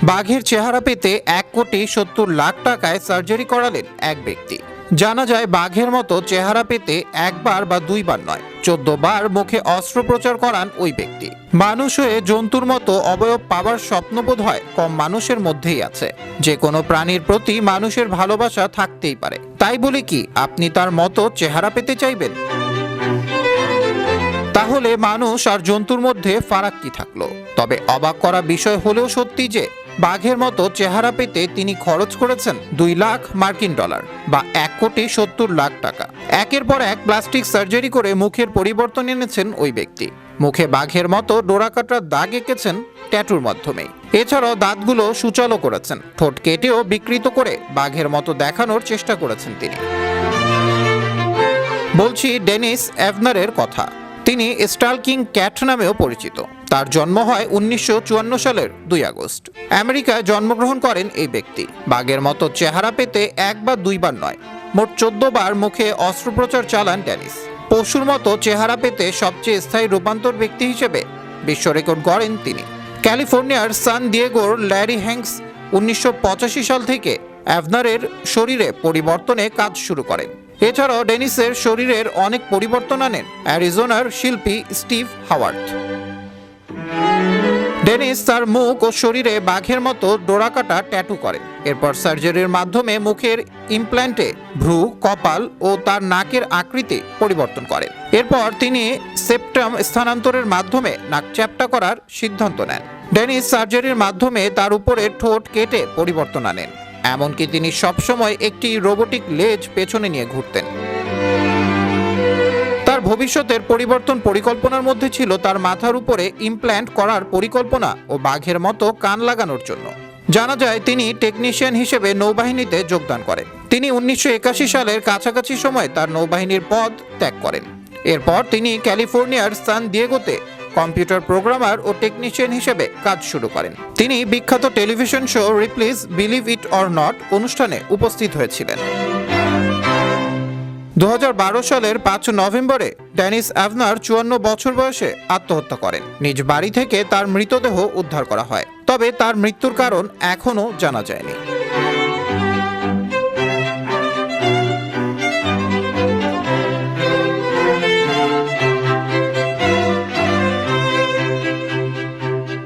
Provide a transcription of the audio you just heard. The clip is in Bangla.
বাঘের চেহারা পেতে 1,70,00,000 টাকায় সার্জারি করালেন এক ব্যক্তি। জানা যায়, বাঘের মতো চেহারা পেতে একবার বা দুইবার নয়, 14 বার মুখে অস্ত্রোপচার করান ওই ব্যক্তি। মানুষ হয়ে জন্তুর মতো অবয়ব পাওয়ার স্বপ্নবোধ হয় কম মানুষের মধ্যেই আছে। যে কোনো প্রাণীর প্রতি মানুষের ভালোবাসা থাকতেই পারে, তাই বলে কি আপনি তার মতো চেহারা পেতে চাইবেন? তাহলে মানুষ আর জন্তুর মধ্যে ফারাক কি থাকলো? তবে অবাক করা বিষয় হলেও সত্যি যে বাঘের মতো চেহারা পেতে তিনি খরচ করেছেন $2,00,000 বা 1,70,00,000 টাকা। একের পর এক প্লাস্টিক সার্জারি করে মুখের পরিবর্তন এনেছেন ওই ব্যক্তি। মুখে বাঘের মতো ডোরাকাটার দাগ এঁকেছেন ট্যাটুর মাধ্যমে। এছাড়াও দাঁতগুলো সূচালো করেছেন, ঠোঁট কেটেও বিকৃত করে বাঘের মতো দেখানোর চেষ্টা করেছেন তিনি। বলছি ডেনিস এভনারের কথা। তিনি স্টালকিং ক্যাট নামেও পরিচিত। তার জন্ম হয় 1954 সালের 2 আগস্ট। আমেরিকায় জন্মগ্রহণ করেন এই ব্যক্তি। বাঘের মতো চেহারা পেতে এক বা দুইবার নয়, মোট 14 বার মুখে অস্ত্রোপচার চালান ডেনিস। পশুর মতো চেহারা পেতে সবচেয়ে স্থায়ী রূপান্তর ব্যক্তি হিসেবে বিশ্ব রেকর্ড গড়েন তিনি। ক্যালিফোর্নিয়ার সান ডিয়েগোর ল্যারি হ্যাঙ্কস 1985 সাল থেকে এভনারের শরীরে পরিবর্তনে কাজ শুরু করেন। এছাড়াও ডেনিসের শরীরের অনেক পরিবর্তন আনেন অ্যারিজোনার শিল্পী স্টিভ হাওয়ার্ড। ডেনিস তার মুখ ও শরীরে বাঘের মতো ডোরাকাটা ট্যাটু করেন। এরপর সার্জারির মাধ্যমে মুখের ইমপ্ল্যান্টে ভ্রু, কপাল ও তার নাকের আকৃতি পরিবর্তন করেন। এরপর তিনি সেপ্টাম স্থানান্তরের মাধ্যমে নাক চ্যাপ্টা করার সিদ্ধান্ত নেন। ডেনিস সার্জারির মাধ্যমে তার উপরে ঠোঁট কেটে পরিবর্তন আনেন। এমনকি তিনি সবসময় একটি রোবোটিক লেজ পেছনে নিয়ে ঘুরতেন। তার ভবিষ্যতের পরিবর্তন পরিকল্পনার মধ্যে ছিল তার মাথার উপরে ইমপ্ল্যান্ট করার পরিকল্পনা ও বাঘের মতো কান লাগানোর জন্য। জানা যায় তিনি টেকনিশিয়ান হিসেবে নৌবাহিনীতে যোগদান করেন। তিনি 1981 সালের কাছাকাছি সময়ে তার নৌবাহিনীর পদ ত্যাগ করেন। এরপর তিনি ক্যালিফোর্নিয়ার সান ডিয়েগোতে কম্পিউটার প্রোগ্রামার ও টেকনিশিয়ান হিসেবে কাজ শুরু করেন। তিনি বিখ্যাত television show Ripley's believe it or not অনুষ্ঠানে উপস্থিত হয়েছিলেন। 2012 সালের 5 নভেম্বরে ডেনিস এভনার 54 বছর বয়সে আত্মহত্যা করেন। নিজ বাড়ি থেকে তার মৃতদেহ উদ্ধার করা হয়, তবে তার মৃত্যুর কারণ এখনও জানা যায়নি।